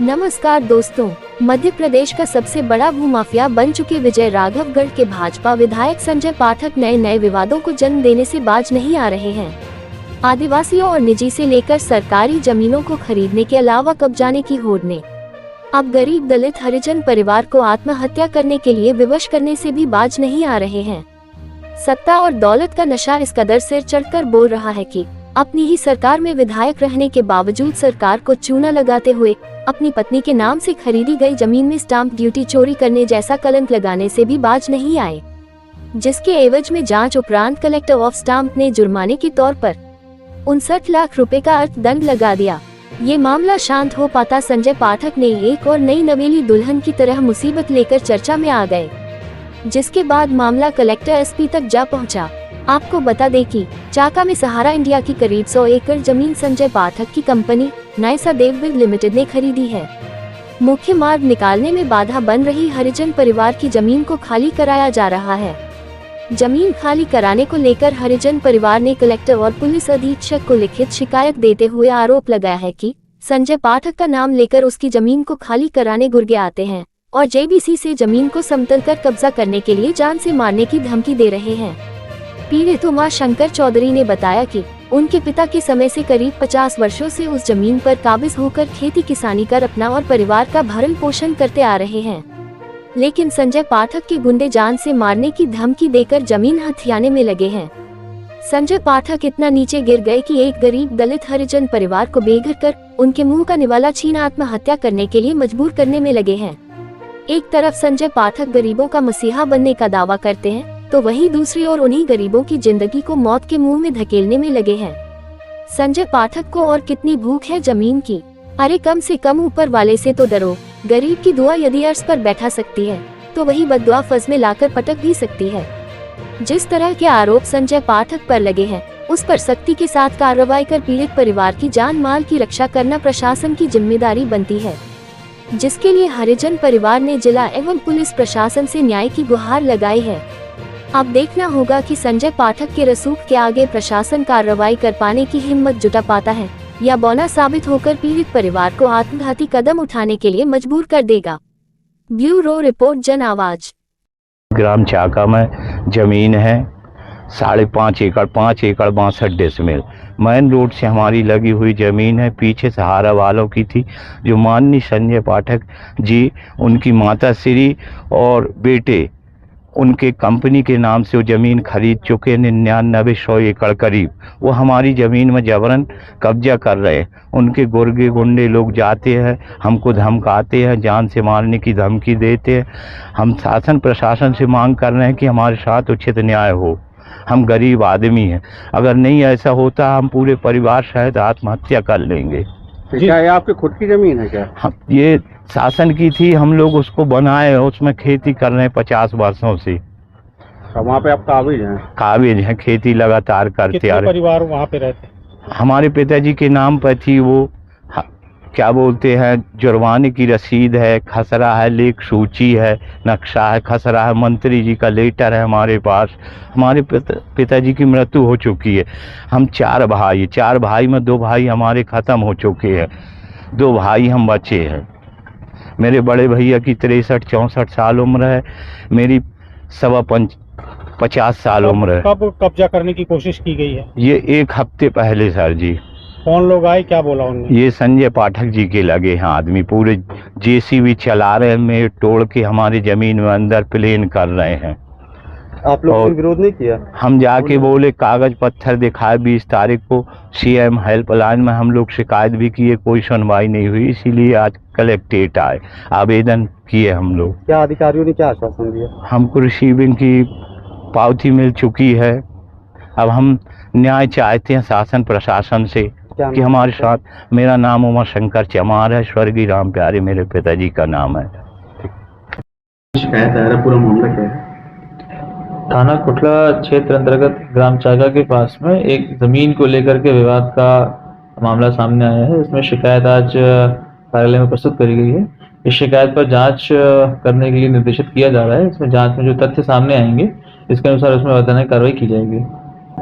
नमस्कार दोस्तों, मध्य प्रदेश का सबसे बड़ा भूमाफिया बन चुके विजय राघवगढ़ के भाजपा विधायक संजय पाठक नए विवादों को जन्म देने से बाज नहीं आ रहे हैं। आदिवासियों और निजी से लेकर सरकारी जमीनों को खरीदने के अलावा कब्जाने की होड़ ने अब गरीब दलित हरिजन परिवार को आत्महत्या करने के लिए विवश करने से भी बाज नहीं आ रहे हैं। सत्ता और दौलत का नशा इस कदर सिर चढ़कर बोल रहा है कि अपनी ही सरकार में विधायक रहने के बावजूद सरकार को चूना लगाते हुए अपनी पत्नी के नाम से खरीदी गई जमीन में स्टाम्प ड्यूटी चोरी करने जैसा कलंक लगाने से भी बाज नहीं आए, जिसके एवज में जांच उपरांत कलेक्टर ऑफ स्टाम्प ने जुर्माने के तौर पर 59 लाख रुपए का अर्थदंड लगा दिया। ये मामला शांत हो पाता संजय पाठक ने एक और नई नवेली दुल्हन की तरह मुसीबत लेकर चर्चा में आ गए, जिसके बाद मामला कलेक्टर एसपी तक जा पहुंचा। आपको बता दें कि चाका में सहारा इंडिया की करीब 100 एकड़ जमीन संजय पाठक की कंपनी नायसा देवविद लिमिटेड ने खरीदी है। मुख्य मार्ग निकालने में बाधा बन रही हरिजन परिवार की जमीन को खाली कराया जा रहा है। जमीन खाली कराने को लेकर हरिजन परिवार ने कलेक्टर और पुलिस अधीक्षक को लिखित शिकायत देते हुए आरोप लगाया है कि संजय पाठक का नाम लेकर उसकी जमीन को खाली कराने गुर्गे आते हैं और जेबीसी से जमीन को समतल कर कब्जा करने के लिए जान से मारने की धमकी दे रहे हैं। पीड़ित उमा शंकर चौधरी ने बताया कि उनके पिता के समय से करीब 50 वर्षों से उस जमीन पर काबिज होकर खेती किसानी कर अपना और परिवार का भरण पोषण करते आ रहे हैं, लेकिन संजय पाठक के गुंडे जान से मारने की धमकी देकर जमीन हथियाने में लगे हैं। संजय पाठक इतना नीचे गिर गए कि एक गरीब दलित हरिजन परिवार को बेघर कर उनके मुंह का निवाला छीन आत्महत्या करने के लिए मजबूर करने में लगे हैं। एक तरफ संजय पाठक गरीबों का मसीहा बनने का दावा करते हैं, तो वहीं दूसरी ओर उन्हीं गरीबों की जिंदगी को मौत के मुंह में धकेलने में लगे हैं। संजय पाठक को और कितनी भूख है जमीन की, अरे कम से कम ऊपर वाले से तो डरो। गरीब की दुआ यदि अर्श पर बैठा सकती है तो वही बद्दुआ फज में लाकर पटक भी सकती है। जिस तरह के आरोप संजय पाठक पर लगे हैं, उस पर सख्ती के साथ कार्रवाई कर पीड़ित परिवार की जान माल की रक्षा करना प्रशासन की जिम्मेदारी बनती है, जिसके लिए हरिजन परिवार ने जिला एवं पुलिस प्रशासन से न्याय की गुहार लगाई है। अब देखना होगा कि संजय पाठक के रसूख के आगे प्रशासन कार्रवाई कर पाने की हिम्मत जुटा पाता है या बौना साबित होकर पीड़ित परिवार को आत्मघाती कदम उठाने के लिए मजबूर कर देगा। ब्यूरो रिपोर्ट, जन आवाज। ग्राम चाका में जमीन है 5.5 एकड़, 5 एकड़ 62 डेसिमल मेन रोड से हमारी लगी हुई जमीन है। पीछे सहारा वालों की थी, जो माननीय संजय पाठक जी, उनकी माता श्री और बेटे उनके कंपनी के नाम से वो ज़मीन खरीद चुके 99-100 एकड़ करीब। वो हमारी ज़मीन में जबरन कब्जा कर रहे हैं। उनके गुर्गे गुंडे लोग जाते हैं, हमको धमकाते हैं, जान से मारने की धमकी देते हैं। हम शासन प्रशासन से मांग कर रहे हैं कि हमारे साथ उचित न्याय हो। हम गरीब आदमी हैं, अगर नहीं ऐसा होता हम पूरे परिवार शायद आत्महत्या कर लेंगे। क्या ये आपकी खुद की ज़मीन है क्या? हम ये शासन की थी, हम लोग उसको बनाए, उसमें खेती कर रहे हैं 50 वर्षों से। वहाँ पे आप काबिज हैं? काबिज हैं, खेती लगातार करते आ रहे। परिवार वहाँ पे रहते? हमारे पिताजी के नाम पर थी वो, क्या बोलते हैं, जुर्माने की रसीद है, खसरा है, लेख सूची है, नक्शा है, खसरा है, मंत्री जी का लेटर है हमारे पास। हमारे पिताजी की मृत्यु हो चुकी है। हम 4 भाई में 2 भाई हमारे ख़त्म हो चुके हैं, 2 भाई हम बचे हैं। मेरे बड़े भैया की 63-64 साल उम्र है, मेरी 50 साल उम्र है। कब कब्जा करने की कोशिश की गई है? ये 1 हफ्ते पहले सर जी। कौन लोग आए, क्या बोला उन्होंने? ये संजय पाठक जी के लगे हैं आदमी, पूरे जेसीबी चला रहे हैं, मेरे तोड़ के हमारी जमीन में अंदर प्लेन कर रहे हैं। आप लोग विरोध नहीं किया? हम जाके बोले, कागज पत्थर दिखाए। 20 तारीख को सीएम हेल्पलाइन में हम लोग शिकायत भी किए, कोई सुनवाई नहीं हुई, इसीलिए आज कलेक्ट्रेट आए, आवेदन किए हम लोग। क्या अधिकारियों ने क्या आश्वासन दिया? हमको रिसीविंग की पावती मिल चुकी है। अब हम न्याय चाहते हैं शासन प्रशासन से कि हमारे साथ। मेरा नाम उमा शंकर चमार है, स्वर्गीय राम प्यारे मेरे पिताजी का नाम है। शिकायत है, पूरा मामला क्या है? थाना कुटला क्षेत्र अंतर्गत ग्राम चाका के पास में एक जमीन को लेकर के विवाद का मामला सामने आया है। इसमें शिकायत आज कार्यालय में प्रस्तुत करी गई है। इस शिकायत पर जांच करने के लिए निर्देशित किया जा रहा है। इसमें जांच में जो तथ्य सामने आएंगे इसके अनुसार उसमें वैधानिक कार्रवाई की जाएगी।